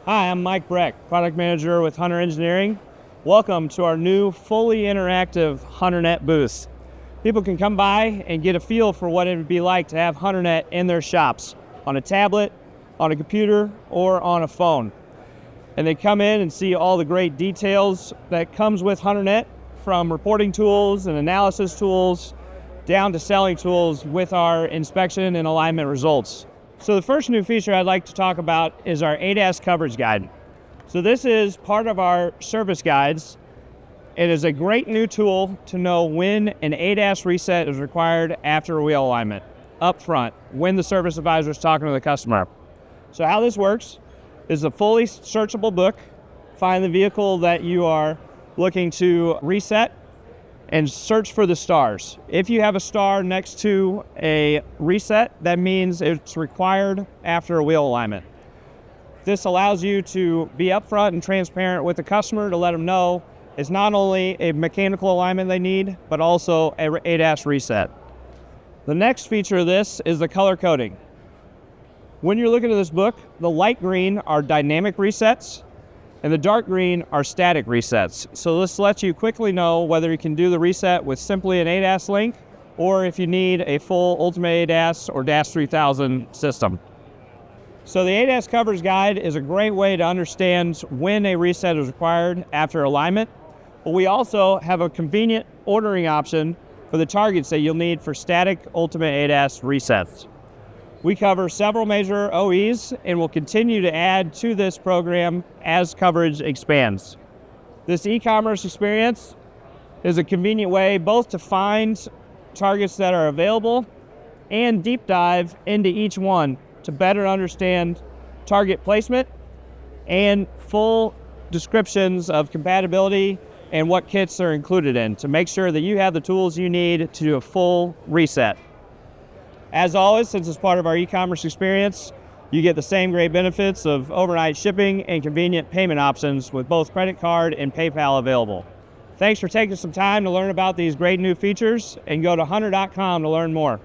Hi, I'm Mike Breck, Product Manager with Hunter Engineering. Welcome to our new fully interactive HunterNet booth. People can come by and get a feel for what it would be like to have HunterNet in their shops, on a tablet, on a computer, or on a phone. And they come in and see all the great details that comes with HunterNet, from reporting tools and analysis tools down to selling tools with our inspection and alignment results. So the first new feature I'd like to talk about is our ADAS coverage guide. So this is part of our service guides. It is a great new tool to know when an ADAS reset is required after a wheel alignment, up front, when the service advisor is talking to the customer. So how this works is a fully searchable book. Find the vehicle that you are looking to reset and search for the stars. If you have a star next to a reset, that means it's required after a wheel alignment. This allows you to be upfront and transparent with the customer to let them know it's not only a mechanical alignment they need, but also a ADAS reset. The next feature of this is the color coding. When you're looking at this book, the light green are dynamic resets, and the dark green are static resets. So this lets you quickly know whether you can do the reset with simply an ADAS link, or if you need a full Ultimate ADAS or DAS 3000 system. So the ADAS coverage guide is a great way to understand when a reset is required after alignment, but we also have a convenient ordering option for the targets that you'll need for static Ultimate ADAS resets. We cover several major OEs and will continue to add to this program as coverage expands. This e-commerce experience is a convenient way both to find targets that are available and deep dive into each one to better understand target placement and full descriptions of compatibility and what kits are included in to make sure that you have the tools you need to do a full reset. As always, since it's part of our e-commerce experience, you get the same great benefits of overnight shipping and convenient payment options with both credit card and PayPal available. Thanks for taking some time to learn about these great new features, and go to hunter.com to learn more.